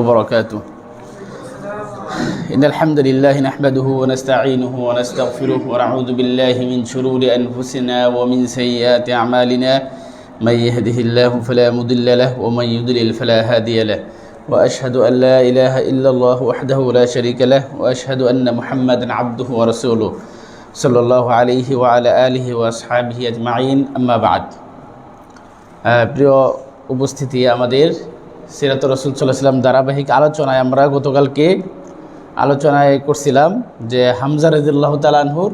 وبركاته. إن الحمد لله نحمده ونستعينه ونستغفره ونعوذ بالله من شرور أنفسنا ومن سيئات أعمالنا من يهده الله فلا مضل له ومن يضلل فلا هادي له وأشهد أن لا إله إلا الله وحده لا شريك له وأشهد أن محمدا عبده ورسوله صلى الله عليه وعلى آله وأصحابه أجمعين أما بعد. প্রিয় উপস্থিতি, আমাদের সিরাত রাসূল সাল্লাল্লাহু আলাইহি ওয়াসাল্লাম ধারাবাহিক আলোচনায় আমরা গতকালকে আলোচনায় করছিলাম যে হামজা রাদিয়াল্লাহু তাআলা আনহুর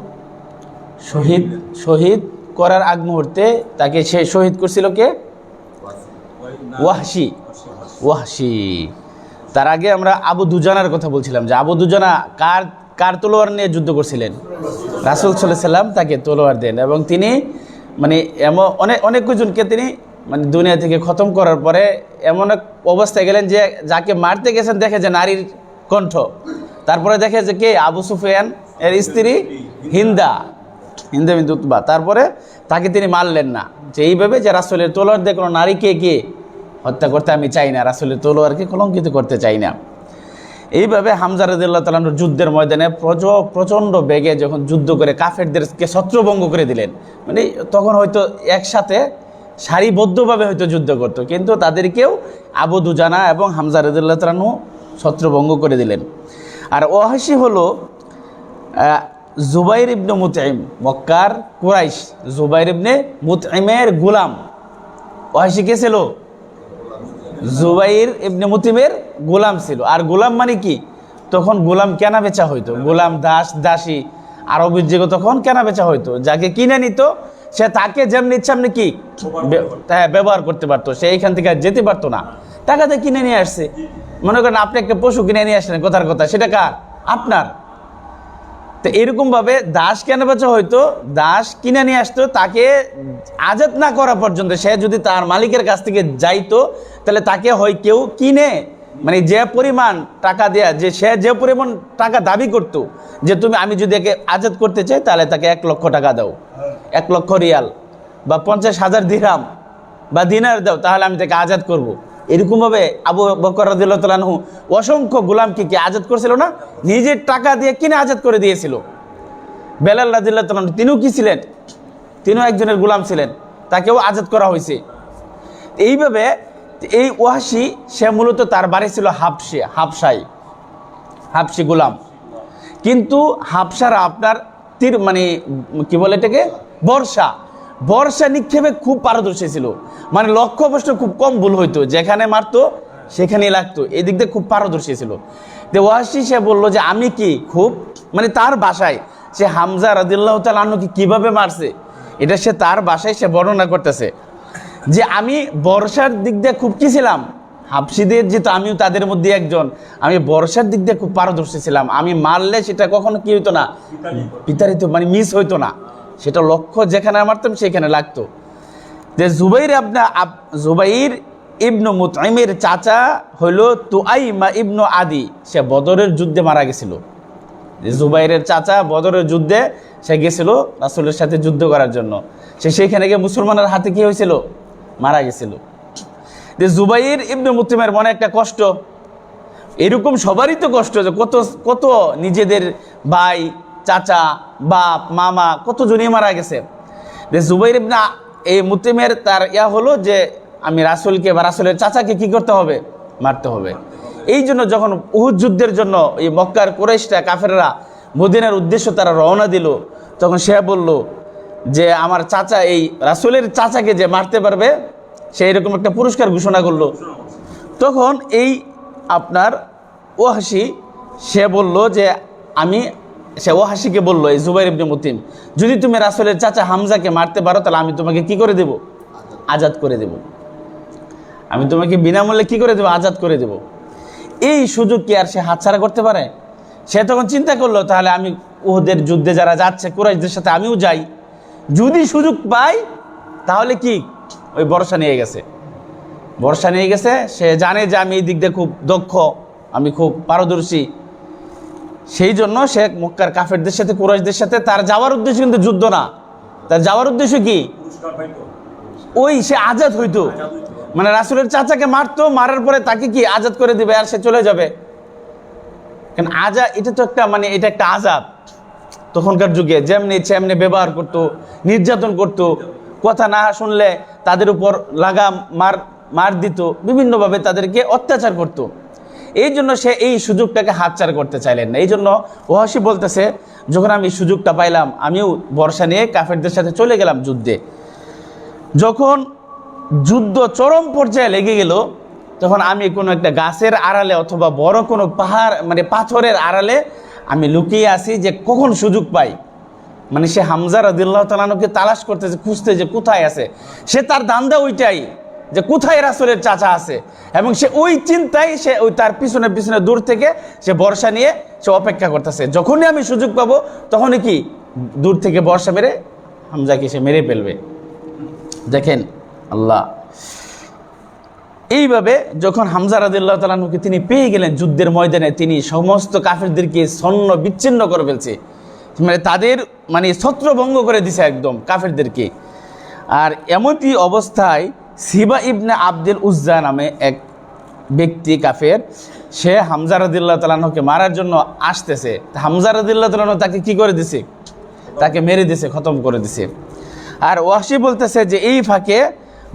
শহীদ করার আগ মুহূর্তে তাকে সে শহীদ করছিল কে? ওয়াহশি। তার আগে আমরা আবু দুজানার কথা বলছিলাম যে আবু দুজানা কার তলোয়ার নিয়ে যুদ্ধ করছিলেন? রাসূল সাল্লাল্লাহু আলাইহি ওয়াসাল্লাম তাকে তলোয়ার দেন এবং তিনি মানে এমন অনেক কজনকে তিনি মানে দুনিয়া থেকে খতম করার পরে এমন এক অবস্থায় গেলেন যে যাকে মারতে গেছেন দেখে যে নারীর কণ্ঠ, তারপরে দেখে যে কে? আবু সুফিয়ান এর স্ত্রী হিন্দা বিনতে উতবা। তারপরে তাকে তিনি মারলেন না, যে এইভাবে যে রাসূলের তলোয়ার দিয়ে কোনো নারীকে কে হত্যা করতে আমি চাই না, রাসূলের তলোয়ারকে কলঙ্কিত করতে চাই না। এইভাবে হামজা রাদিয়াল্লাহু তাআলা আনহু যুদ্ধের ময়দানে প্রচণ্ড বেগে যখন যুদ্ধ করে কাফেরদেরকে ছত্রভঙ্গ করে দিলেন, মানে তখন হয়তো একসাথে সারিবদ্ধভাবে হয়তো যুদ্ধ করতো, কিন্তু তাদেরকেও আবু দুজানা এবং হামজা রাদিয়াল্লাহু তাআলা আনহু ছত্রভঙ্গ করে দিলেন। আর ওয়াহশি হলো জুবাইর ইবনে মুতঈম, মক্কার কুরাইশ জুবাইর ইবনে মুতঈমের গোলাম। ওয়াহশি কে ছিল? জুবাইর ইবনে মুতঈমের গোলাম ছিল। আর গোলাম মানে কি? তখন গোলাম কেনা বেচা হইতো, গোলাম দাসী আরবের যুগে তখন কেনা বেচা হইতো। যাকে কিনে নিত সে তাকে যেমনি ইচ্ছা এমনি কি ব্যবহার করতে পারতো, সে এইখান থেকে যেতে পারতো না। টাকাতে কিনে নিয়ে আসছে, মনে করেন আপনি একটা পশু কিনে নিয়ে আসলেন, কথার কথা সেটা কার? আপনার। তো এরকমভাবে দাস কেনা বেচা হইতো, দাস কিনে নিয়ে আসতো, তাকে আজাদ না করা পর্যন্ত সে যদি তার মালিকের কাছ থেকে যাইতো তাহলে তাকে হয় কেউ কিনে, মানে যে পরিমাণ টাকা দেয়া, যে সে যে পরিমাণ টাকা দাবি করতো যে আমি যদি একে আজাদ করতে চাই তাহলে তাকে 1 লক্ষ টাকা দাও, 1 লক্ষ রিয়াল বা 50,000 দিরহাম বা দিনার দাও, তাহলে আমি তাকে আজাদ করব। এরকমভাবে আবু বকর রাদিয়াল্লাহু তাআলা আনহু অসংখ্য গোলামকে কি আজাদ করেছিল না? নিজের টাকা দিয়ে কিনে আজাদ করে দিয়েছিল। বেলাল রাদিয়াল্লাহু তাআলা আনহু তিনিও কি ছিলেন? তিনিও একজনের গোলাম ছিলেন, তাকেও আজাদ করা হয়েছে। এইভাবে এই ওয়াহশি সে মূলত তার বাড়ি ছিল হাবশি গোলাম। কিন্তু হাবশারা আপনার মানে কি বলে এটাকে, বর্ষা নিক্ষেপে খুব পারদর্শী ছিল, মানে লক্ষ্যভ্রষ্ট খুব কম ভুল হইতো, যেখানে মারতো সেখানেই লাগতো, এই দিক দিয়ে খুব পারদর্শী ছিল। তো ওয়াহশি সে বললো যে আমি কি খুব মানে তার ভাষায় সে হামজা রাদিয়াল্লাহু তাআলা আনহুকে কিভাবে মারছে এটা সে তার ভাষায় সে বর্ণনা করতেছে যে আমি বর্ষার দিক দিয়ে খুব কি ছিলাম, হাবশিদের যেহেতু আমিও তাদের মধ্যে একজন, আমি বর্ষার দিক দিয়ে খুব পারদর্শী ছিলাম। আমি মারলে সেটা কখনো কি হইতো না, বিতাড়িত মানে মিস হইতো না, সেটা লক্ষ্য যেখানে মারতাম সেখানে লাগতো। যে জুবাইর ইবনু মুতঈমের চাচা হইল তুআইমা ইবনু আদি, সে বদরের যুদ্ধে মারা গেছিল। যে জুবাইরের চাচা বদরের যুদ্ধে সে গেছিল রাসূলের সাথে যুদ্ধ করার জন্য, সে সেইখানে গিয়ে মুসলমানের হাতে কি হয়েছিল? মারা গেছিল। যে জুবাইর ইবনে মুতঈমের মনে একটা কষ্ট, এরকম সবারই তো কষ্ট, যে কত নিজেদের ভাই, চাচা, বাপ, মামা কতজনই মারা গেছে। যে জুবাইর ইবনে এই মুতঈমের তার হলো যে আমি রাসূলকে বা রাসূলের চাচাকে কি করতে হবে? মারতে হবে। এই জন্য যখন উহুদ যুদ্ধের জন্য এই মক্কার কুরাইশরা কাফেররা মদিনার উদ্দেশ্য তারা রওনা দিল, তখন সে বলল যে আমার চাচা, এই রাসূলের চাচাকে যে মারতে পারবে সে এরকম একটা পুরস্কার ঘোষণা করলো। তখন এই আপনার ওয়াহশি সে বলল যে সে ওয়াহশিকে বলল, এই জুবাইর ইবনে মুতঈম, যদি তুমি রাসূলের চাচা হামজাকে মারতে পারো তাহলে আমি তোমাকে কি করে দেব? আজাদ করে দেব। আমি তোমাকে বিনামূল্যে কি করে দেব? আজাদ করে দেব। এই সুযোগ কি আর সে হাতছাড়া করতে পারে? সে তখন চিন্তা করলো তাহলে আমি উহুদের যুদ্ধে যারা যাচ্ছে কুরাইশদের সাথে আমিও যাই, যদি সুযোগ পাই তাহলে কি ওই বর্ষা নিয়ে গেছে। সে জানে যে আমি এই দিক দিয়ে খুব দক্ষ, আমি খুব পারদর্শী, সেই জন্য সে মক্কার কাফেরদের সাথে কুরাইশদের সাথে তার যাওয়ার উদ্দেশ্য কিন্তু যুদ্ধ না, তার যাওয়ার উদ্দেশ্য কি? ওই সে আজাদ হইতো, মানে রাসূলের চাচাকে মারতো, মারার পরে তাকে কি আজাদ করে দিবে আর সে চলে যাবে। কারণ এটা তো একটা মানে এটা একটা আজাব। তখনকার যুগে যেমনি সেমনি ব্যবহার করতো, নির্যাতন করতো, কথা না শুনলে তাদের উপর লাগাম মার দিত, বিভিন্নভাবে তাদেরকে অত্যাচার করত। এই জন্য সে এই সুযোগটাকে হাতছাড়া করতে চাইলেন না। এই জন্য ওয়াহশী বলতেছে, যখন আমি সুযোগটা পাইলাম আমিও বর্ষা নিয়ে কাফেরদের সাথে চলে গেলাম যুদ্ধে। যখন যুদ্ধ চরম পর্যায়ে লেগে গেল, তখন আমি কোনো একটা গাছের আড়ালে অথবা বড় কোনো পাহাড় মানে পাথরের আড়ালে আমি লুকিয়ে আসি, যে কখন সুযোগ পাই। মানে সে হামজা রাদিয়াল্লাহু তাআলা আনহুকে তালাশ করতেছে, খুঁজতে যে কোথায় আছে। সে তার দান্দা ওইটাই যে কোথায় রাসূলের চাচা আছে, এবং সে ওই চিন্তায় সে ওই তার পিছনে পিছনে দূর থেকে সে বর্ষা নিয়ে সে অপেক্ষা করতেছে। যখনই আমি সুযোগ পাবো তখনই কি দূর থেকে বর্ষা মেরে হামজাকে সে মেরে ফেলবে। দেখেন আল্লাহ। এইভাবে যখন হামজা রাদিয়াল্লাহু তাআলা আনহুকে তিনি পেয়ে গেলেন যুদ্ধের ময়দানে, তিনি সমস্ত কাফেরদেরকে ছন্ন বিচ্ছিন্ন করে ফেলছে, মানে তাদের মানে ছত্রভঙ্গ করে দিছে একদম কাফেরদেরকে। আর এমনই অবস্থায় সিবা ইবনে আব্দুল উজ্জা নামে এক ব্যক্তি কাফের, সে হামজা রাদিয়াল্লাহু তাআলা আনহুকে মারার জন্য আসতেছে। হামজা রাদিয়াল্লাহু তাআলা আনহু তাকে কি করে দিছে? তাকে মেরে দিছে, খতম করে দিছে। আর ওয়াহশী বলতেছে যে এই ফাঁকে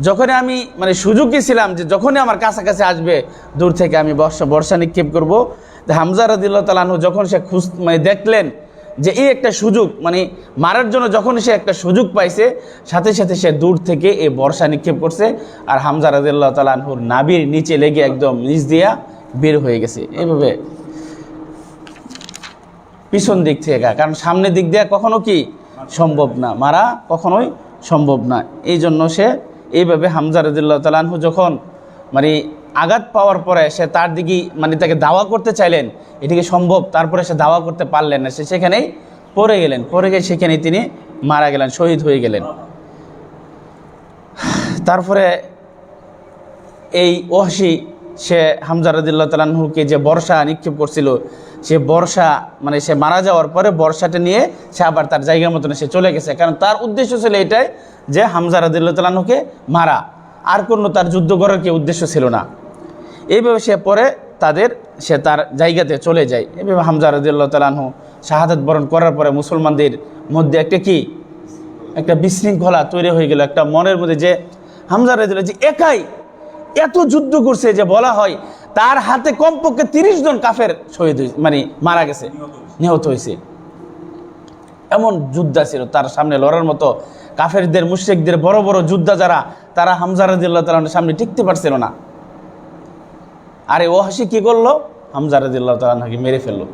যখনই আমি মানে সুযোগই ছিলাম যে যখনই আমার কাছাকাছি আসবে দূর থেকে আমি বর্ষা নিক্ষেপ করবো। হামজা রাদিয়াল্লাহু তাআলা আনহু যখন সে মানে দেখলেন যে এই একটা সুযোগ মানে মারার জন্য, যখন সে একটা সুযোগ পাইছে সাথে সাথে সে দূর থেকে এই বর্ষা নিক্ষেপ করছে। আর হামজা রাদিয়াল্লাহু তাআলা আনহুর নাভির নিচে লেগে একদম নিচ দিয়া বের হয়ে গেছে এইভাবে পিছন দিক থেকে, কারণ সামনের দিক দিয়ে কখনো কি সম্ভব না, মারা কখনোই সম্ভব না। এই জন্য সে এইভাবে হামজা রাদিয়াল্লাহু তাআলা আনহু যখন মানে আঘাত পাওয়ার পরে সে তার দিকে মানে তাকে দাওয়া করতে চাইলেন, এটিকে সম্ভব, তারপরে সে দাওয়া করতে পারলেন না, সে সেখানেই পড়ে গেলেন। পড়ে গিয়ে সেখানেই তিনি মারা গেলেন, শহীদ হয়ে গেলেন। তারপরে এই ওয়াহশী সে হামজা রাদিয়াল্লাহু তাআলা আনহুকে যে বর্ষা নিক্ষেপ করছিল, সে বর্ষা মানে সে মারা যাওয়ার পরে বর্ষাটা নিয়ে সে আবার তার জায়গার মতন সে চলে গেছে। কারণ তার উদ্দেশ্য ছিল এটাই যে হামজা রাদিয়াল্লাহু তাআলা আনহুকে মারা, আর কোনো তার যুদ্ধ করার কি উদ্দেশ্য ছিল না। এইভাবে সে পরে সে তার জায়গাতে চলে যায়। এভাবে হামজা রাদিয়াল্লাহু তাআলা আনহু শাহাদাত বরণ করার পরে মুসলমানদের মধ্যে একটা বিশৃঙ্খলা তৈরি হয়ে গেল, একটা মনের মধ্যে যে হামজা রাদিয়াল্লাহু যে একাই এত যুদ্ধ করছে, যে বলা হয় তার হাতে কমপক্ষে 30 জন কাফের শহীদ মানে মারা গেছে, নিহত হয়েছে। এমন যোদ্ধা ছিল তার সামনে লড়ার মতো। কাফেরদের মুশরিকদের বড় বড় যোদ্ধা যারা, তারা হামজা রাদিয়াল্লাহু তাআলার সামনে টিকতে পারছিল না। আরে ওয়াহশী কি করলো? হামজা রাদিয়াল্লাহু তাআলা আনহুকে মেরে ফেললো।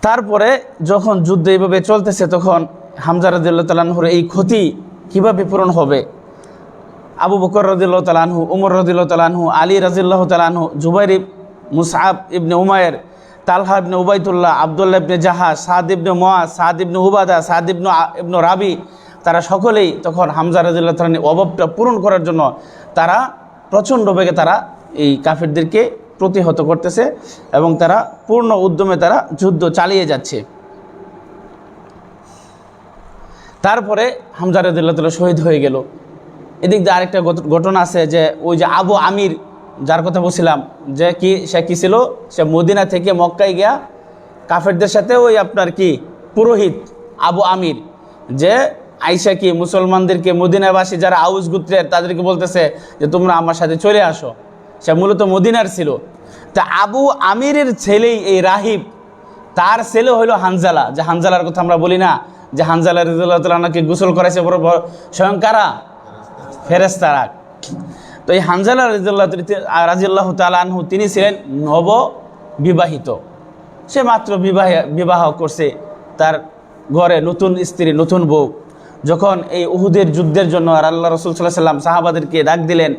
তারপরে যখন যুদ্ধ এইভাবে চলতেছে, তখন হামজা রাদিয়াল্লাহু তাআলা আনহুর এই ক্ষতি কিভাবে পূরণ হবে? আবু বকর রাদিয়াল্লাহু তাআলা আনহু, উমর রাদিয়াল্লাহু তাআলা আনহু, আলী রাদিয়াল্লাহু তাআলা আনহু, জুবাইর, মুসআব ইবনে উমাইর, তালহা ইবনে উবাইদুল্লাহ, আব্দুল্লাহ ইবনে জাহাজ, সাদ ইবনে মুআজ, সাদ ইবনে উবাদা, সাদ ইবনে রাবি, তারা সকলেই তখন হামজা রাদিয়াল্লাহু তাআলার অভাবটা পূরণ করার জন্য তারা প্রচণ্ড বেগে তারা এই কাফেরদেরকে প্রতিহত করতেছে, এবং তারা পূর্ণ উদ্যমে তারা যুদ্ধ চালিয়ে যাচ্ছে। তারপরে হামজা রাদিয়াল্লাহু তাআলা শহীদ হয়ে গেল। এদিক দিয়ে আরেকটা ঘটনা আছে, যে ওই যে আবু আমির যার কথা বলছিলাম, যে সে কি ছিল, সে মদিনা থেকে মক্কায় গিয়া কাফেরদের সাথে ওই আপনার কি পুরোহিত আবু আমির, যে আইসা কি মুসলমানদেরকে মদিনাবাসী যারা আউস গোত্রের তাদেরকে বলতেছে যে তোমরা আমার সাথে চলে আসো। সে মূলত মদিনার ছিল। তা আবু আমিরের ছেলেই এই রাহিব, তার ছেলে হইল হানজালা, যে হানজালার কথা আমরা বলি না, যে হানজালা রাদিয়াল্লাহু তাআলা আনহুকে গোসল করাইছে বড় স্বয়ং কারা? ফেরেশতারা। তো এই হানজালা রাদিয়াল্লাহু তাআলা আনহু তিনি ছিলেন নববিবাহিত, সে মাত্র বিবাহ করছে, তার ঘরে নতুন স্ত্রী, নতুন বউ। যখন এই উহুদের যুদ্ধের জন্য আর আল্লাহ রাসূল সাল্লাল্লাহু আলাইহি ওয়াসাল্লাম সাহাবাদেরকে ডাক দিলেন,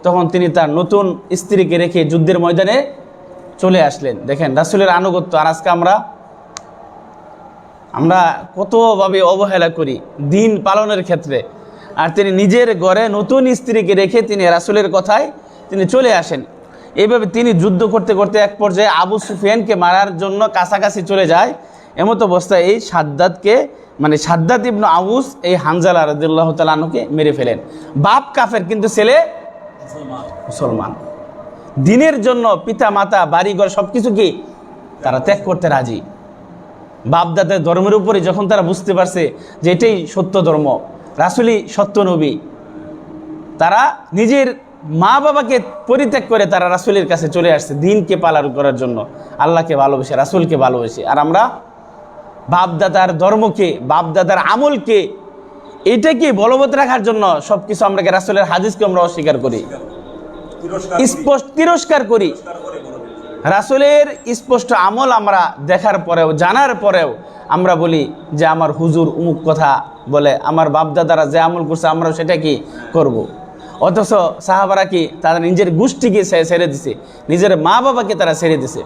তখন তিনি তার নতুন স্ত্রীকে রেখে যুদ্ধের ময়দানে চলে আসলেন। দেখেন রাসূলের আনুগত্য। আর আজকে আমরা কতভাবে অবহেলা করি দিন পালনের ক্ষেত্রে। আর তিনি নিজের ঘরে নতুন স্ত্রীকে রেখে তিনি রাসূলের কথায় তিনি চলে আসেন। এইভাবে তিনি যুদ্ধ করতে করতে এক পর্যায়ে আবু সুফিয়ানকে মারার জন্য কাছাকাছি চলে যায়। এমত অবস্থায় এই সাদ্দাতকে মানে সাদ্দাত ইবনে আউস এই হানজালা রাদিয়াল্লাহু তাআলা আনহুকে মেরে ফেলেন। বাপ কাফের কিন্তু ছেলে মুসলমান। দিনের জন্য পিতা মাতা বাড়িঘর সব কিছু কি তারা ত্যাগ করতে রাজি। বাপদাদের ধর্মের উপরে যখন তারা বুঝতে পারছে যে এটাই সত্য ধর্ম, রাসূলই সত্য নবী, তারা নিজের মা বাবাকে পরিত্যাগ করে তারা রাসূলের কাছে চলে আসছে দিনকে পালন করার জন্য, আল্লাহকে ভালোবেসে, রাসূলকে ভালোবেসে। আর আমরা বাপদাদার ধর্মকে, বাপদাদার আমলকে, এটাকে বলবৎ রাখার জন্য সব কিছু আমরা রাসূলের হাদিসকে আমরা অস্বীকার করি, স্পষ্ট তিরস্কার করি। রাসূলের স্পষ্ট আমল আমরা দেখার পরেও, জানার পরেও আমরা বলি যে আমার হুজুর উমুক কথা বলে, আমার বাপদাদারা যে আমল করছে আমরাও সেটা কি করব। অথচ সাহাবারা কি তারা নিজের গোষ্ঠীকে ছেড়ে দিছে, নিজের মা বাবাকে তারা ছেড়ে দিছে।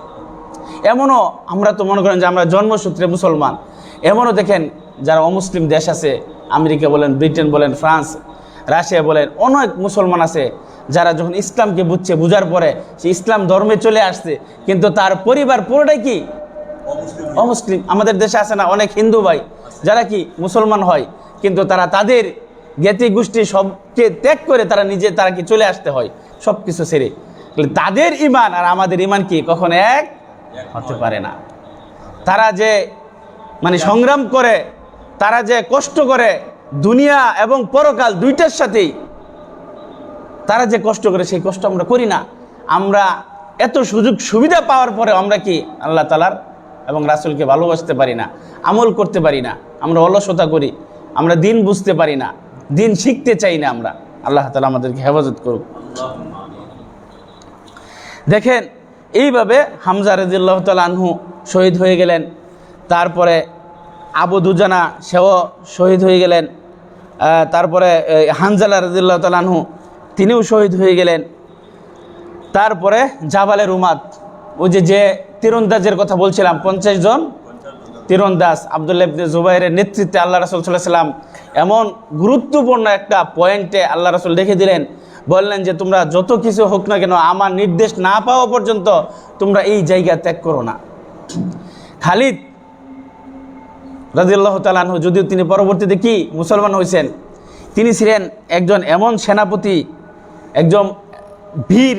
এমনও আমরা তো মনে করেন যে আমরা জন্মসূত্রে মুসলমান, এমনও দেখেন যারা অমুসলিম দেশ আছে, আমেরিকা বলেন, ব্রিটেন বলেন, ফ্রান্স, রাশিয়া বলেন, অনেক মুসলমান আছে যারা যখন ইসলামকে বুঝছে, বুঝার পরে সে ইসলাম ধর্মে চলে আসছে, কিন্তু তার পরিবার পুরোটাই কি অমুসলিম। আমাদের দেশে আছে না অনেক হিন্দু ভাই যারা কি মুসলমান হয়, কিন্তু তারা তাদের জ্ঞাতি গোষ্ঠী সবকে ত্যাগ করে তারা কি চলে আসতে হয় সব কিছু ছেড়ে। তাদের ইমান আর আমাদের ইমান কি কখনো এক হতে পারে না। তারা যে মানে সংগ্রাম করে, তারা যে কষ্ট করে দুনিয়া এবং পরকাল দুইটার সাথেই, তারা যে কষ্ট করে সেই কষ্ট আমরা করি না। আমরা এত সুযোগ সুবিধা পাওয়ার পরে আমরা কি আল্লাহ তাআলার এবং রাসূলকে ভালোবাসতে পারি না, আমল করতে পারি না, আমরা অলসতা করি, আমরা দিন বুঝতে পারি না, দিন শিখতে চাই না আমরা। আল্লাহ তাআলা আমাদেরকে হেফাজত করুক। দেখেন এইভাবে হামজা রাদিয়াল্লাহু তাআলা আনহু শহীদ হয়ে গেলেন। তারপরে আবু দুজানা সেও শহীদ হয়ে গেলেন। তারপরে হানজালা রাদিয়াল্লাহু তাআলা আনহু তিনিও শহীদ হয়ে গেলেন। তারপরে জাবালে রুমাত, ওই যে তীরন্দাজের কথা বলছিলাম, 50 জন তীরন্দাজ আব্দুল্লাহ ইবনে জুবাইরের নেতৃত্বে আল্লাহ রাসূল সাল্লাল্লাহু আলাইহি ওয়াসাল্লাম এমন গুরুত্বপূর্ণ একটা পয়েন্টে আল্লাহ রাসূল দেখে দিলেন, বললেন যে তোমরা যত কিছু হোক না কেন আমার নির্দেশ না পাওয়া পর্যন্ত তোমরা এই জায়গা ত্যাগ করো না। খালিদ রাদিয়াল্লাহু তাআলা আনহু, যদিও তিনি পরবর্তীতে কি মুসলমান হয়েছেন, তিনি ছিলেন একজন এমন সেনাপতি, একজন বীর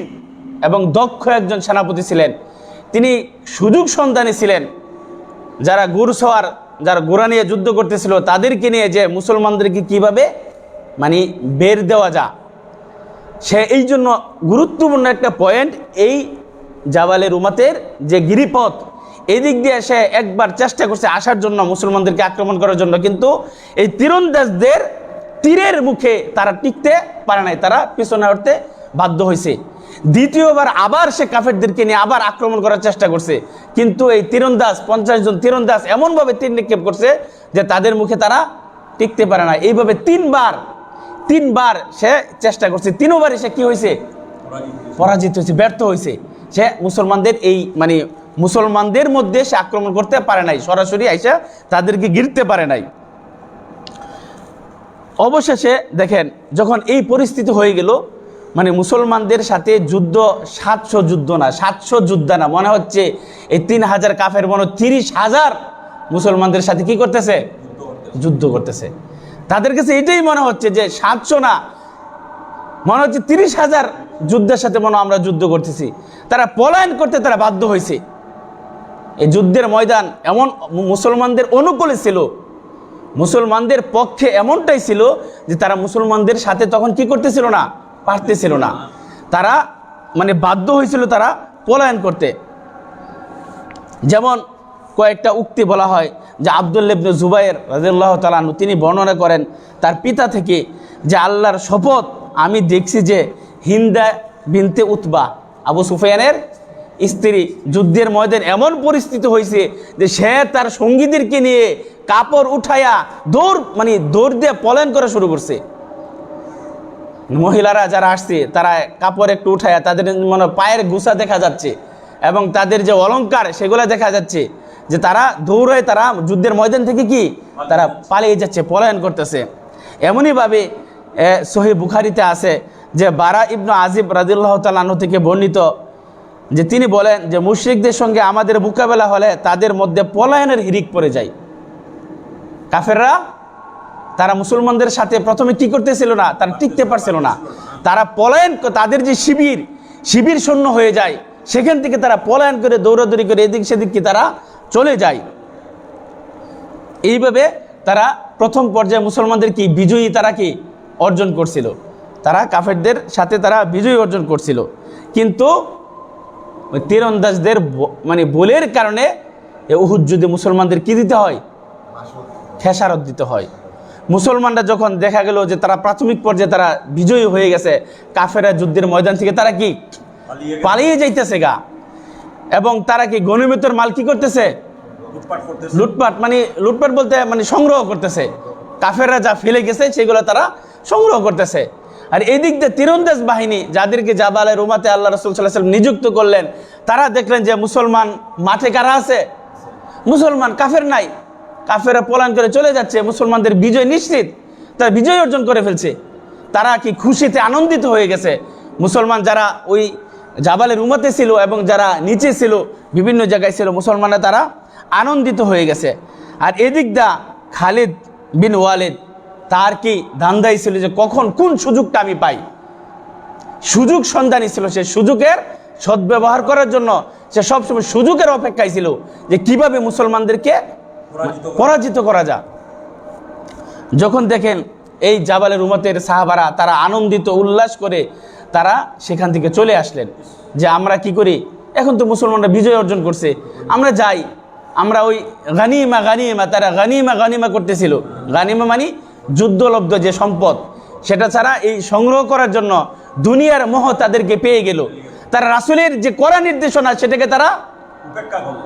এবং দক্ষ একজন সেনাপতি ছিলেন। তিনি সুযোগ সন্ধানী ছিলেন। যারা ঘোড়সওয়ার, যারা ঘোড়া নিয়ে যুদ্ধ করতেছিল তাদেরকে নিয়ে যে মুসলমানদেরকে কিভাবে মানে বের দেওয়া যায়, সে এই জন্য গুরুত্বপূর্ণ একটা পয়েন্ট এই জাবালে রুমাতের যে গিরিপথ, এই দিক দিয়ে সে একবার চেষ্টা করছে আসার জন্য, মুসলমানদেরকে আক্রমণ করার জন্য, কিন্তু এই তীরন্দাজদের তীরের মুখে তারা টিকতে পারে নাই, তারা পিছনে হটতে বাধ্য হয়েছে। দ্বিতীয়বার আবার সে কাফেরদেরকে নিয়ে আবার আক্রমণ করার চেষ্টা করছে, কিন্তু এই তীরন্দাজ 50 জন তীরন্দাজ এমনভাবে তীর নিক্ষেপ করছে যে তাদের মুখে তারা টিকতে পারে না। এইভাবে তিনবার সে চেষ্টা করছে, তিনবারই সে কি হয়েছে? পরাজিত হয়েছে, ব্যর্থ হয়েছে। সে মুসলমানদের এই মানে মুসলমানদের মধ্যে সে আক্রমণ করতে পারে নাই, সরাসরি আইসা তাদেরকে গিরতে পারে নাই। অবশেষে দেখেন যখন এই পরিস্থিতি হয়ে গেল, মানে মুসলমানদের সাথে যুদ্ধ 700 যুদ্ধ না, 700 যুদ্ধ না, মনে হচ্ছে এই 3000 কাফের মনে 30,000 মুসলমানদের সাথে কি করতেছে? যুদ্ধ করতেছে। তাদের কাছে এটাই মনে হচ্ছে যে 700 না, মনে হচ্ছে 30,000 যুদ্ধের সাথে মনে আমরা যুদ্ধ করতেছি। তারা পলায়ন করতে তারা বাধ্য হয়েছে। এই যুদ্ধের ময়দান এমন মুসলমানদের অনুকূলে ছিল, মুসলমানদের পক্ষে এমনটাই ছিল যে তারা মুসলমানদের সাথে তখন কি করতেছিল না, পারতেছিল না। তারা মানে বাধ্য হয়েছিল তারা পলায়ন করতে। যেমন কয়েকটা উক্তি বলা হয় যে আব্দুল্লাহ ইবনে জুবাইর রাদিয়াল্লাহু তাআলা আনহু তিনি বর্ণনা করেন তার পিতা থেকে যে আল্লাহর শপথ, আমি দেখছি যে হিন্দা বিনতে উতবা, আবু সুফিয়ানের স্ত্রী, যুদ্ধের ময়দানে এমন পরিস্থিতি হয়েছে যে সে তার সঙ্গীদেরকে নিয়ে কাপড় উঠায়া দৌড় দিয়ে পলায়ন করা শুরু করছে। মহিলারা যারা আসছে তারা কাপড় একটু উঠায়া তাদের মনে পায়ের গুছা দেখা যাচ্ছে এবং তাদের যে অলংকার সেগুলো দেখা যাচ্ছে, যে তারা দৌড়ে তারা যুদ্ধের ময়দান থেকে কি তারা পালিয়ে যাচ্ছে, পলায়ন করতেছে। এমনইভাবে সহিহ বুখারীতে আছে যে বারা ইবনে আজিব রাদিয়াল্লাহু তাআলা আনহু থেকে বর্ণিত যে তিনি বলেন যে মুশরিকদের সঙ্গে আমাদের মোকাবেলা হলে তাদের মধ্যে পলায়নের হিড়িক পড়ে যায়। কাফেররা তারা মুসলমানদের সাথে প্রথমে কি করতেছিল না, তারা টিকতে পারছিল না, তারা পলায়ন, তাদের যে শিবির শূন্য হয়ে যায়, সেখান থেকে তারা পলায়ন করে দৌড়াদৌড়ি করে এদিক সেদিক কি তারা চলে যায়। এইভাবে তারা প্রথম পর্যায়ে মুসলমানদের কি বিজয়ী তারা কি অর্জন করছিল, তারা কাফেরদের সাথে তারা বিজয়ী অর্জন করছিল। কিন্তু ওই তীরন্দাজদের মানে বলের কারণে উহুদ যুদ্ধে মুসলমানদের কি দিতে হয়, খেসারত দিতে হয়। মুসলমানরা যখন দেখা গেল যে তারা প্রাথমিক পর্যায়ে তারা বিজয়ী হয়ে গেছে, কাফেররা যুদ্ধের ময়দান থেকে তারা কি পালিয়ে যাইতেছে গা, এবং তারা কি গনিমতের মাল কি করতেছে, লুটপাট, মানে লুটপাট বলতে মানে সংগ্রহ করতেছে, কাফেররা যা ফেলে গেছে সেগুলো তারা সংগ্রহ করতেছে। আর এই দিক দিয়ে তীরন্দাজ বাহিনী যাদেরকে জাবালে রুমাতে আল্লাহ রাসূল সাল্লাল্লাহু আলাইহি ওয়াসাল্লাম নিযুক্ত করলেন, তারা দেখলেন যে মুসলমান মাঠে কারা আছে, মুসলমান, কাফের নাই, কাফেররা পলায়ন করে চলে যাচ্ছে, মুসলমানদের বিজয় নিশ্চিত, তারা বিজয় অর্জন করে ফেলছে। তারা কি খুশিতে আনন্দিত হয়ে গেছে। মুসলমান যারা ওই জাবালের রুমাতে ছিল এবং যারা নিচে ছিল, বিভিন্ন জায়গায় ছিল, মুসলমানরা তারা আনন্দিত হয়ে গেছে। আর এদিক দা খালিদ বিন ওয়ালিদ, তার কি ধান্দাই ছিল যে কখন কোন সুযোগটা আমি পাই, সুযোগ সন্ধানী ছিল, সে সুযোগের সদ্ব্যবহার করার জন্য সে সবসময় সুযোগের অপেক্ষায় ছিল যে কিভাবে মুসলমানদেরকে পরাজিত করা যায়। যখন দেখেন এই জাবালের উম্মতের সাহাবারা তারা আনন্দিত উল্লাস করে তারা সেখান থেকে চলে আসলেন যে আমরা কি করি, এখন তো মুসলমানরা বিজয় অর্জন করছে, আমরা যাই, আমরা ওই গানিমা গানিমা, তারা গানিমা গানিমা করতেছিল, গানিমা মানে যুদ্ধলব্ধ যে সম্পদ, সেটা ছাড়া এই সংগ্রহ করার জন্য দুনিয়ার মোহ তাদেরকে পেয়ে গেল। তারা রাসূলের যে কড়া নির্দেশনা সেটাকে তারা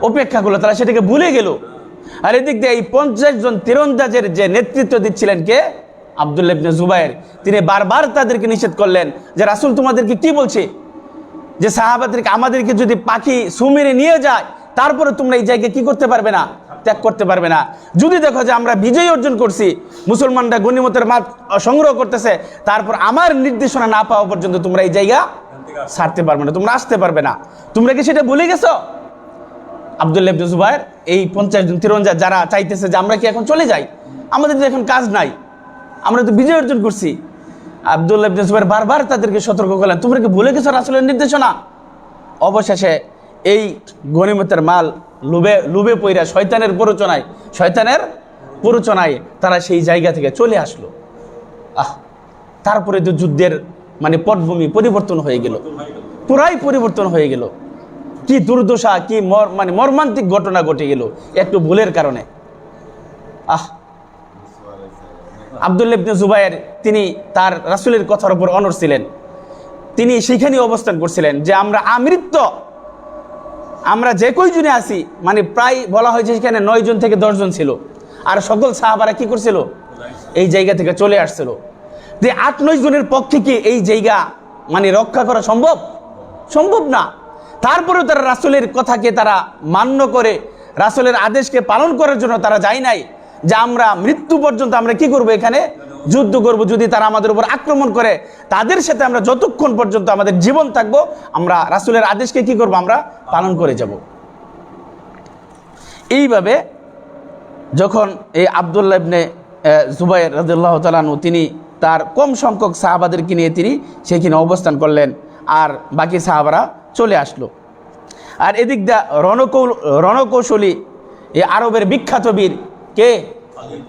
উপেক্ষা করলো, তারা সেটাকে ভুলে গেল। আর এদিক দিয়ে এই 50 জন তীরন্দাজের যে নেতৃত্ব দিচ্ছিলেন কে, আব্দুল্লাহ ইবনে জুবায়ের, তিনি বারবার তাদেরকে নিষেধ করলেন যে রাসূল তোমাদেরকে কি বলছে, যে সাহাবাদেরকে আমাদেরকে যদি পাখি সুমেরে নিয়ে যায় তারপরে তোমরা এই জায়গায় কি করতে পারবে না, ত্যাগ করতে পারবে না। যদি দেখো যে আমরা বিজয় অর্জন করছি, মুসলমানরা গনিমতের মাল সংগ্রহ করতেছে, তারপর আমার নির্দেশনা না পাওয়া পর্যন্ত তোমরা এই জায়গা ছাড়তে পারবে না, তোমরা আসতে পারবে না। তোমরা কি সেটা ভুলে গেছো? আব্দুল্লাহ ইবনে জুবায়ের এই 50 জন তীরন্দাজ যারা চাইতেছে যে আমরা কি এখন চলে যাই, আমাদের তো এখন কাজ নাই, আমরা তো বিজয় অর্জন করছি। আব্দুল্লাহ ইবনে জুবায়ের বারবার তাদেরকে সতর্ক করলেন, তোমরা কি ভুলে গেছো রাসূলের নির্দেশনা? অবশেষে এই গনিমতের মাল লুবে পইরা শয়তানের প্ররোচনায় তারা সেই জায়গা থেকে চলে আসলো। তারপরে তো যুদ্ধের মানে পটভূমি পরিবর্তন হয়ে গেল, পুরাই পরিবর্তন হয়ে গেল। কি দুর্দশা, কি মানে মর্মান্তিক ঘটনা ঘটে গেল একটু ভুলের কারণে। আব্দুল্লাহ ইবনে জুবায়ের তিনি তার রাসূলের কথার উপর অনড় ছিলেন, তিনি সেখানে অবস্থান করছিলেন যে আমরা আমৃত্য, আমরা যে কয়জনে আছি, মানে প্রায় বলা হয়েছে সেখানে 9 জন থেকে 10 জন ছিল, আর সকল সাহাবারা কি করছিল, এই জায়গা থেকে চলে আসছিল। যে 8-9 জনের পক্ষে কি এই জায়গা মানে রক্ষা করা সম্ভব না। তারপরেও তারা রাসূলের কথাকে তারা মান্য করে রাসূলের আদেশকে পালন করার জন্য তারা যায় নাই যে আমরা মৃত্যু পর্যন্ত আমরা কি করব, এখানে যুদ্ধ করব, যদি তারা আমাদের উপর আক্রমণ করে তাদের সাথে আমরা যতক্ষণ পর্যন্ত আমাদের জীবন থাকবো আমরা রাসূলের আদেশকে কি করব, আমরা পালন করে যাব। এইভাবে যখন এই আব্দুল্লাহ ইবনে জুবায়ের রাদিয়াল্লাহু তাআলা আনহু তিনি তার কম সংখ্যক সাহাবাদেরকে নিয়ে তিনি সেখানে অবস্থান করলেন, আর বাকি সাহাবারা চলে আসলো। আর এদিক দা রণকৌশলী এই আরবের বিখ্যাত বীর কে,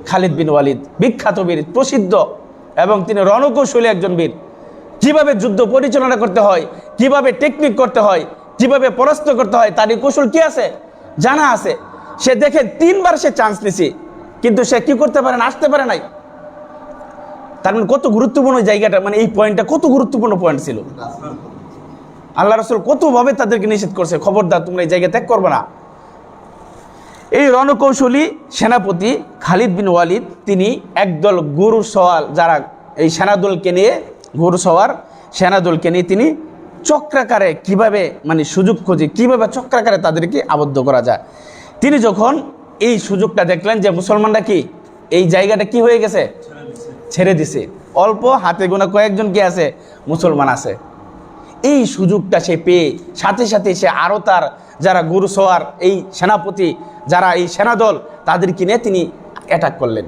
খালিদ বিন ওয়ালিদ, বিখ্যাত বীর, প্রসিদ্ধ, এবং তিনি রণকৌশলী একজন বীর। কিভাবে যুদ্ধ পরিচালনা করতে হয়, কিভাবে টেকনিক করতে হয়, কিভাবে পরাস্ত করতে হয়, তারই কৌশল কি আছে, জানা আছে। সে দেখে 3 বার সে চান্স নিছে, কিন্তু সে কি করতে পারে না, আসতে পারে নাই। তার মানে কত গুরুত্বপূর্ণ জায়গাটা, মানে এই পয়েন্টটা কত গুরুত্বপূর্ণ পয়েন্ট ছিল। আল্লাহ রাসূল কতভাবে তাদেরকে নিষেধ করছে, খবরদার তোমরা এই জায়গা ত্যাগ করবে না। এই রণকৌশলী সেনাপতি খালিদ বিন ওয়ালিদ তিনি একদল গরু সওয়ার, যারা এই সেনাদলকে নিয়ে, গরু সওয়ার সেনাদলকে নিয়ে তিনি চক্রাকারে কিভাবে মানে সুযোগ খোঁজে, কিভাবে চক্রাকারে তাদেরকে আবদ্ধ করা যায়। তিনি যখন এই সুযোগটা দেখলেন যে মুসলমানরা কি এই জায়গাটা কি হয়ে গেছে, ছেড়ে দিছে, অল্প হাতে গোনা কয়েকজন কি আছে, মুসলমান আছে। এই সুযোগটা সে পেয়ে সাথে সাথে সে আরও তার যারা গুরুসোয়ার এই সেনাপতি যারা এই সেনাদল তাদেরকে নিয়ে তিনি অ্যাটাক করলেন।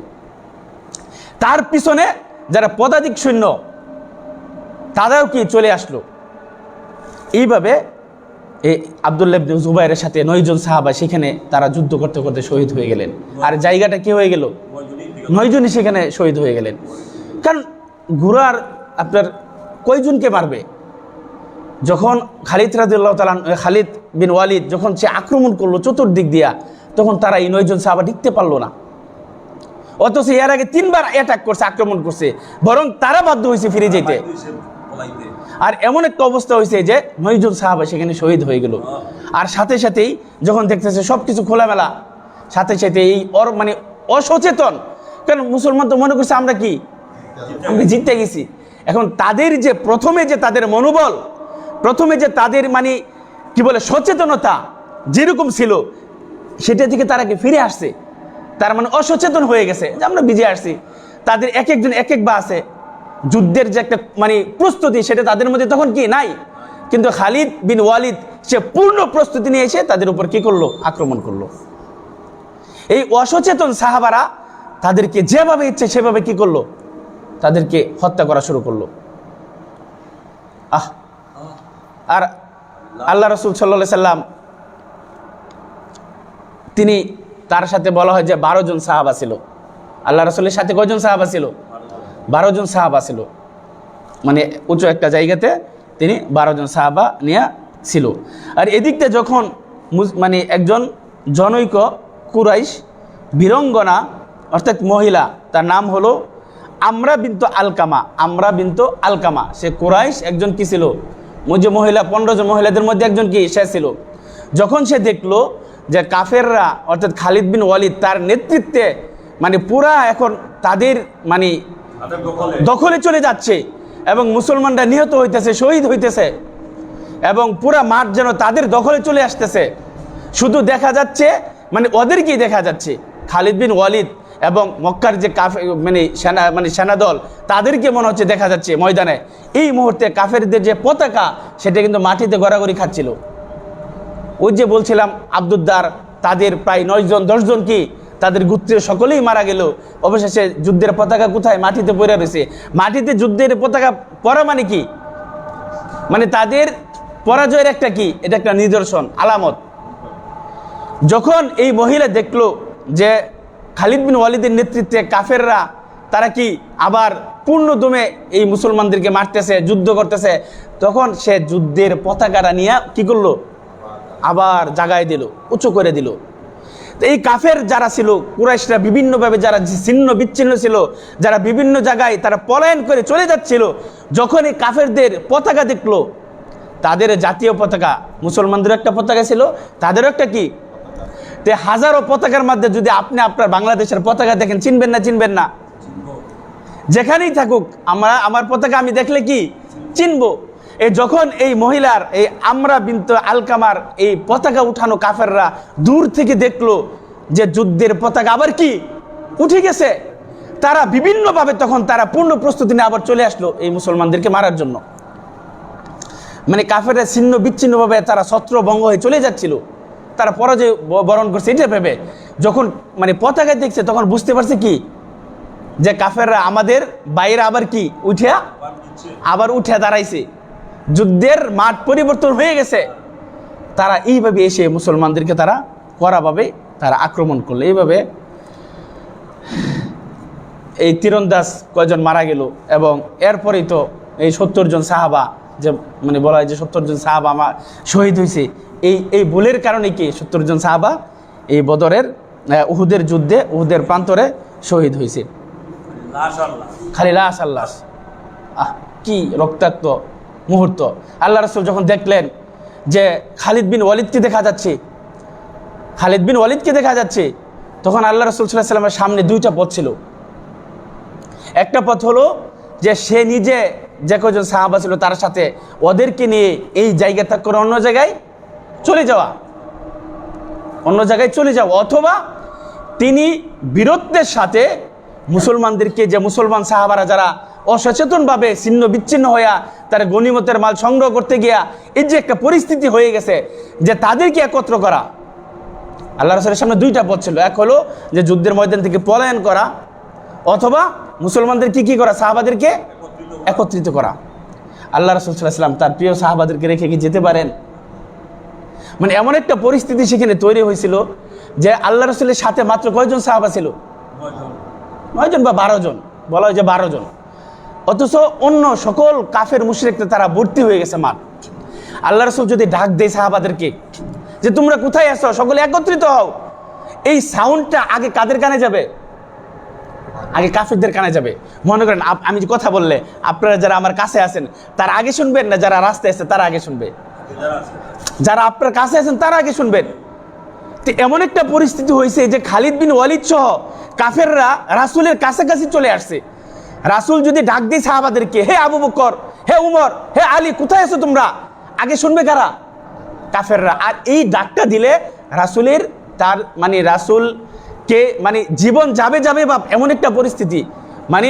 তার পিছনে যারা পদাতিক সৈন্য তারাও কি চলে আসলো। এইভাবে এই আব্দুল্লাহ ইবনে জুবাইরের সাথে 9 জন সাহাবা সেখানে তারা যুদ্ধ করতে করতে শহীদ হয়ে গেলেন। আর জায়গাটা কি হয়ে গেল? 9 জনই সেখানে শহীদ হয়ে গেলেন। কারণ ঘোড়ার আপনার কয়জনকে মারবে? যখন খালিদ রাদিয়াল্লাহু তাআলা খালিদ বিন ওয়ালিদ যখন সে আক্রমণ করলো চতুর্দিক দিয়া, তখন তারা এই 9 জন সাহাবা টিকতে পারলো না। অথচ এর আগে 3 বার অ্যাটাক করছে, আক্রমণ করছে, বরং তারা বাধ্য হয়েছে ফিরে যেতে। আর এমন একটা অবস্থা হয়েছে যে 9 জন সাহাবা সেখানে শহীদ হয়ে গেল। আর সাথে সাথেই যখন দেখতেছে সবকিছু খোলামেলা, সাথে সাথে এই মানে অসচেতন, কারণ মুসলমান তো মনে করছে আমরা কি আমরা জিতে গেছি। এখন তাদের যে প্রথমে যে তাদের মনোবল, প্রথমে যে তাদের মানে কি বলে সচেতনতা যেরকম ছিল, সেটা থেকে তারা কি ফিরে আসছে, তার মানে অসচেতন হয়ে গেছে যে আমরা বিজয় আসছি। তাদের এক একজন এক এক বা আছে, যুদ্ধের যে একটা মানে প্রস্তুতি সেটা তাদের মধ্যে তখন কি নাই। কিন্তু খালিদ বিন ওয়ালিদ সে পূর্ণ প্রস্তুতি নিয়ে এসে তাদের উপর কি করলো? আক্রমণ করলো। এই অসচেতন সাহাবারা তাদেরকে যেভাবে ইচ্ছে সেভাবে কি করলো? তাদেরকে হত্যা করা শুরু করলো। আর আল্লাহ রাসূল সাল্লাল্লাহু আলাইহি সাল্লাম তিনি তার সাথে বলা হয় যে 12 জন সাহাবা ছিল। আল্লাহ রাসূলের সাথে কয়জন সাহাবা ছিল? 12 জন সাহাবা ছিল। মানে উঁচু একটা জায়গাতে তিনি 12 জন সাহাবা নিয়ে ছিল। আর এদিকতে যখন মানে একজন জনৈক কুরাইশ বীরঙ্গনা অর্থাৎ মহিলা, তার নাম হলো আমরা বিনতু আলকামা। আমরা বিনতু আলকামা, সে কুরাইশ একজন কি ছিল? যে মহিলা 15 জন মহিলাদের মধ্যে একজন কি সে ছিল। যখন সে দেখলো যে কাফেররা অর্থাৎ খালিদ বিন ওয়ালিদ তার নেতৃত্বে মানে পুরা এখন তাদের মানে দখলে চলে যাচ্ছে এবং মুসলমানরা নিহত হইতেছে, শহীদ হইতেছে এবং পুরা মাঠ যেন তাদের দখলে চলে আসতেছে, শুধু দেখা যাচ্ছে মানে ওদেরকেই দেখা যাচ্ছে, খালিদ বিন ওয়ালিদ এবং মক্কার যে সেনাদল তাদেরকে মনে হচ্ছে দেখা যাচ্ছে ময়দানে। এই মুহূর্তে কাফেরদের যে পতাকা সেটা কিন্তু মাটিতে গড়াগড়ি খাচ্ছিল। ওই যে বলছিলাম আব্দুদ্দার, তাদের প্রায় 9 জন 10 জন কি তাদের গোত্রের সকলেই মারা গেল। অবশেষে যুদ্ধের পতাকা কোথায়? মাটিতে পড়ে রয়েছে। মাটিতে যুদ্ধের পতাকা পরা মানে কি? মানে তাদের পরাজয়ের একটা কি, এটা একটা নিদর্শন, আলামত। যখন এই মহিলা দেখলো যে খালিদ বিন ওয়ালিদের নেতৃত্বে কাফেররা তারা কি আবার পূর্ণ দমে এই মুসলমানদেরকে মারতেছে, যুদ্ধ করতেছে, তখন সে যুদ্ধের পতাকাটা নিয়ে কি করলো? আবার জাগায় দিল, উঁচু করে দিল। তো এই কাফের যারা ছিল কুরাইশরা বিভিন্নভাবে যারা ছিন্ন বিচ্ছিন্ন ছিল, যারা বিভিন্ন জায়গায় তারা পলায়ন করে চলে যাচ্ছিল, যখন এই কাফেরদের পতাকা দেখলো, তাদের জাতীয় পতাকা, মুসলমানদের একটা পতাকা ছিল, তাদেরও একটা কি, তে হাজারো পতাকার মধ্যে যদি আপনি আপনার বাংলাদেশের পতাকা দেখেন, চিনবেন না? চিনবেন না? যেখানেই থাকুক আমার পতাকা আমি দেখলে কি চিনবো। এই যখন এই মহিলার এই আমরা বিনতু আলকামার এই পতাকা উঠানো কাফেররা দূর থেকে দেখলো যে যুদ্ধের পতাকা আবার কি উঠে গেছে, তারা বিভিন্নভাবে তখন তারা পূর্ণ প্রস্তুতি নিয়ে আবার চলে আসলো এই মুসলমানদেরকে মারার জন্য। মানে কাফেররা ছিন্ন বিচ্ছিন্নভাবে তারা ছত্রভঙ্গ হয়ে চলে যাচ্ছিল, তারা পরাজয় বরণ করছে। এটা ভেবে যখন মানে পতাকা দেখছে তখন বুঝতে পারছে কি যে কাফেররা আমাদের বাইরে আবার কি উঠে দাঁড়াইছে, যুদ্ধের মাঠ পরিবর্তন হয়ে গেছে। তারা এইভাবে এসে মুসলমানদেরকে তারা কড়াভাবে তারা আক্রমণ করলো। এইভাবে এই তীরন্দাজ কয়জন মারা গেল এবং এরপরেই তো এই 70 জন সাহাবা, যে মানে বলা হয় যে 70 জন সাহাবা আমার শহীদ হয়েছে। এই ভুলের কারণে কি 70 জন সাহাবা এই বদরের উহুদের যুদ্ধে উহুদের প্রান্তরে শহীদ হয়েছে। খালি লাশ আর লাশ, কি রক্তাক্ত মুহূর্ত। আল্লাহ রাসূল যখন দেখলেন যে খালিদ বিন ওয়ালিদকে দেখা যাচ্ছে, তখন আল্লাহ রাসূল সাল্লাল্লাহু আলাইহি ওয়াসাল্লামের সামনে 2টা পথ ছিল। একটা পথ হলো যে সে নিজে যে কজন সাহাবা ছিল তার সাথে ওদেরকে নিয়ে এই জায়গা ত্যাগ করে অন্য জায়গায় চলে যাওয়া, অথবা তিনি বীরত্বের সাথে মুসলমানদেরকে, যে মুসলমান সাহাবারা যারা অসচেতনভাবে ছিন্ন বিচ্ছিন্ন হইয়া তার গনিমতের মাল সংগ্রহ করতে গিয়া এই যে একটা পরিস্থিতি হয়ে গেছে যে তাদেরকে একত্র করা। আল্লাহ রাসূলের সামনে দুইটা পথ ছিল, এক হলো যে যুদ্ধের ময়দান থেকে পলায়ন করা, অথবা মুসলমানদের কি করা, সাহাবাদেরকে একত্রিত করা। আল্লাহ রাসূল সাল্লাল্লাহু আলাইহি ওয়াসাল্লাম তার প্রিয় সাহাবাদেরকে রেখে কি যেতে পারেন? মানে এমন একটা পরিস্থিতি সেখানে তৈরি হয়েছিল যে আল্লাহ রাসূলের সাথে মাত্র কয়জন সাহাবা ছিল? 9 জন বা 12 জন, বলা হয় যে 12 জন। অথচ অন্য সকল কাফের মুশরিকরা তারা ভর্তি হয়ে গেছে মাঠ। আল্লাহ রাসূল যদি ডাক দেয় সাহাবাদেরকে যে তোমরা কোথায় আছো, সকলে একত্রিত হও, এই সাউন্ডটা আগে কাদের কানে যাবে? আগে কাফেরদের কানে যাবে। মনে করেন আমি যে কথা বললে আপনারা যারা আমার কাছে আছেন তারা আগে শুনবেন, না যারা রাস্তায় আছে তারা আগে শুনবে? যারা আপনার কাছে আছেন তারা আগে শুনবেন। তো এমন একটা পরিস্থিতি হয়েছে যে খালিদ বিন ওয়ালিদ সহ কাফেররা রাসূলের কাছাকাছি চলে আসছে। রাসূল যদি ডাক দেয় সাহাবাদেরকে, হে আবু বকর, হে উমর, হে আলী, কোথায় আছো তোমরা, আগে শুনবে কারা? কাফেররা। আর এই ডাকটা দিলে রাসূলের তার মানে রাসূলকে মানে জীবন যাবে যাবে বা এমন একটা পরিস্থিতি, মানে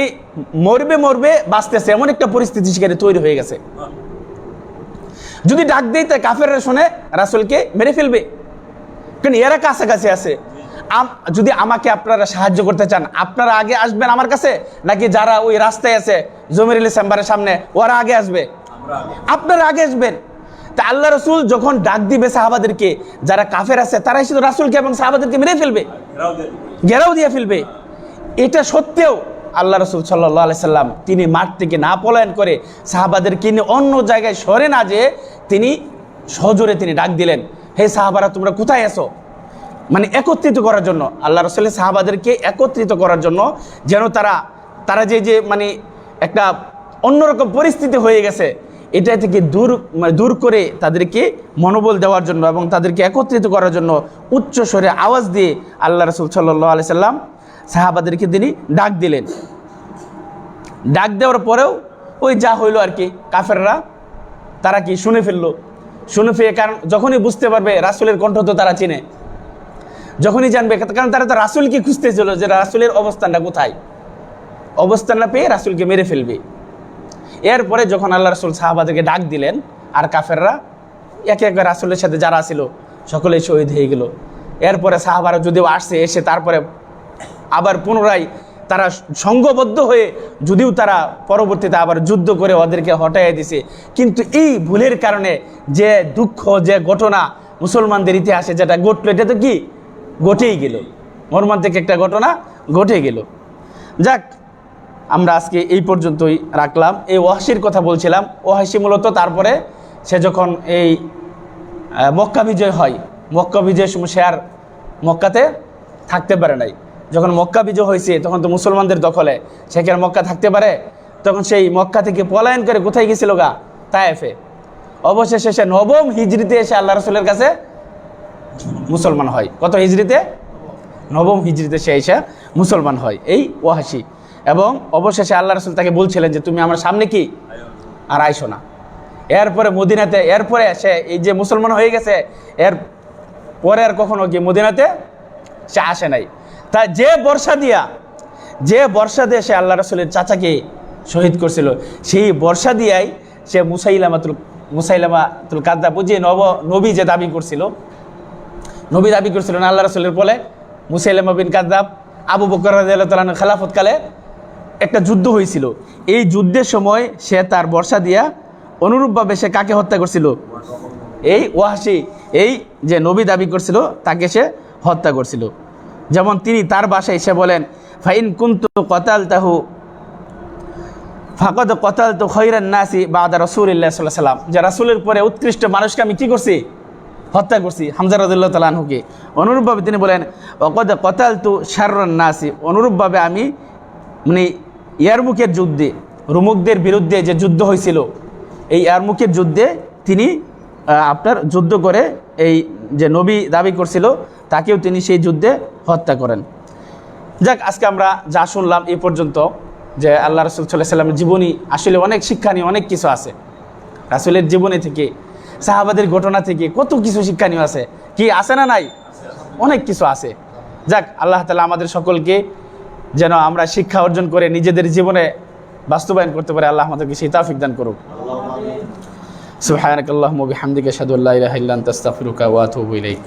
মরবে মরবে বাঁচতেছে এমন একটা পরিস্থিতি সেখানে তৈরি হয়ে গেছে। যদি ডাক দেয় তাই কাফেররা শুনে রাসূলকে মেরে ফেলবে, কারণ এরা কাছাকাছি আছে। যদি আমাকে আপনারা সাহায্য করতে চান আপনারা আগে আসবেন আমার কাছে, নাকি যারা ওই রাস্তায় আছে জমিরুল চেম্বারের সামনে ওরা আগে আসবে? আপনারা আগে আসবেন। তা আল্লাহ রাসূল যখন ডাক দিবে সাহাবাদেরকে, যারা কাফের আছে তারা এসে রাসূলকে এবং সাহাবাদেরকে মেরে ফেলবে, ঘেরাও দিয়ে ফেলবে। এটা সত্ত্বেও আল্লাহ রাসূল সাল্লাল্লাহু আলাইহি সাল্লাম তিনি মাঠ থেকে না পলায়ন করে সাহাবাদেরকে নিয়ে অন্য জায়গায় সরে না যেয়ে তিনি সজোরে তিনি ডাক দিলেন, হে সাহাবারা তোমরা কোথায় আছো, মানে একত্রিত করার জন্য। আল্লাহ রাসূলের সাহাবাদেরকে একত্রিত করার জন্য, যেন তারা যে মানে একটা অন্যরকম পরিস্থিতি হয়ে গেছে এটা থেকে দূর করে তাদেরকে মনোবল দেওয়ার জন্য এবং তাদেরকে একত্রিত করার জন্য উচ্চ স্বরে আওয়াজ দিয়ে আল্লাহ রাসূল সাল্লাল্লাহু আলাইহি সাল্লাম সাহাবাদেরকে তিনি ডাক দিলেন। ডাক দেওয়ার পরেও ওই যা হইলো আর কি, কাফেররা তারা কি শুনে ফেললো। শুনে ফেলে, কারণ যখনই বুঝতে পারবে রাসূলের কণ্ঠ তো তারা চিনে, যখনই জানবে, কারণ তারা তো রাসূলকে খুঁজতেছিল যে রাসূলের অবস্থানটা কোথায়, অবস্থানটা পেয়ে রাসূলকে মেরে ফেলবে। এরপরে যখন আল্লাহ রাসূল সাহাবাদেরকে ডাক দিলেন আর কাফেররা একে একে রাসূলের সাথে যারা ছিল সকলেই শহীদ হয়ে গেল। এরপরে সাহাবারা যদিও আসছে, এসে তারপরে আবার পুনরায় তারা সংঘবদ্ধ হয়ে যদিও তারা পরবর্তীতে আবার যুদ্ধ করে ওদেরকে হটাইয়া দিছে, কিন্তু এই ভুলের কারণে যে দুঃখ, যে ঘটনা মুসলমানদের ইতিহাসে যেটা ঘটলো এটা তো কি ঘটেই গেল, মর্মান্তিক একটা ঘটনা ঘটে গেল। যাক, আমরা আজকে এই পর্যন্তই রাখলাম। এই ওয়াহশির কথা বলছিলাম। ওয়াহশি মূলত তারপরে সে যখন এই মক্কা বিজয় হয়, মক্কা বিজয়ের সময় সে আর মক্কাতে থাকতে পারে নাই। যখন মক্কা বিজয় হয়েছে তখন তো মুসলমানদের দখলে, সেখানে মক্কা থাকতে পারে, তখন সেই মক্কা থেকে পলায়ন করে কোথায় গেছিল গা, তায়েফে। অবশেষে সে 9ম হিজরিতে এসে আল্লাহ রাসূলের কাছে মুসলমান হয়। কত হিজরিতে? 9ম হিজরিতে সে এসে মুসলমান হয় এই ওয়াহশি। এবং অবশেষে আল্লাহ রাসূল তাকে বলছিলেন যে তুমি আমার সামনে কি আর আইসো না। এরপরে মদিনাতে, এরপরে সে এই যে মুসলমান হয়ে গেছে, এর পরে আর কখনো কি মদিনাতে সে আসে নাই। তাই যে বর্ষা দিয়ে সে আল্লাহ রাসূলের চাচাকে শহীদ করছিল, সেই বর্ষা দিয়াই সে মুসাইলামাতুল কাযযাব, যে নবী যে দাবি করছিল, নবী দাবি করছিল না আল্লাহ রাসূলের বলে, মুসাইলামা বিন কাযযাব আবু বকর রাদিয়াল্লাহু তাআলা আনহু খেলাফতকালে একটা যুদ্ধ হয়েছিল। এই যুদ্ধের সময় সে তার বর্ষা দিয়া অনুরূপভাবে সে কাকে হত্যা করছিল? এই ওয়াহশি, এই যে নবী দাবি করছিল তাকে সে হত্যা করছিল। যেমন তিনি তার বাসায় এসে বলেন, ফাইন কুনতু কতালতাহু ফাকাদ কতালতু খায়রান নাসি বাদা রাসূলিল্লাহ সাল্লাল্লাহু আলাইহি ওয়াসাল্লাম, যে রাসূলের পরে উৎকৃষ্ট মানুষকে আমি কি করছি? হত্যা করছি, হামজা রাদিয়াল্লাহু তাআলা আনহুকে। অনুরূপভাবে তিনি বলেন ওয়াকাদ কতালতু শাররান নাসি, অনুরূপভাবে আমি মানে ইয়ারমুকের যুদ্ধে, রোমকদের বিরুদ্ধে যে যুদ্ধ হয়েছিল, এই ইয়ারমুকের যুদ্ধে তিনি আপনার যুদ্ধ করে এই যে নবী দাবি করছিল তাকেও তিনি সেই যুদ্ধে হত্যা করেন। যাক, আজকে আমরা যা শুনলাম এই পর্যন্ত, যে আল্লাহ রাসূল সাল্লাল্লাহু আলাইহি ওয়াসাল্লামের জীবনী আসলে অনেক শিক্ষণীয়, অনেক কিছু আছে রাসূলের জীবনী থেকে, সাহাবাদের ঘটনা থেকে কত কিছু শিক্ষণীয় আছে। কি আছে না নাই? অনেক কিছু আছে। যাক, আল্লাহ তাআলা আমাদের সকলকে যেন আমরা শিক্ষা অর্জন করে নিজেদের জীবনে বাস্তবায়ন করতে পারি। আল্লাহ আমাদেরকে সেই তৌফিক দান করুক। সুবহানাকাল্লাহুম্মা ওয়া বিহামদিকা আশহাদু আল্লা ইলাহা ইল্লা আনতা আস্তাগফিরুকা ওয়া আতুবু ইলাইক।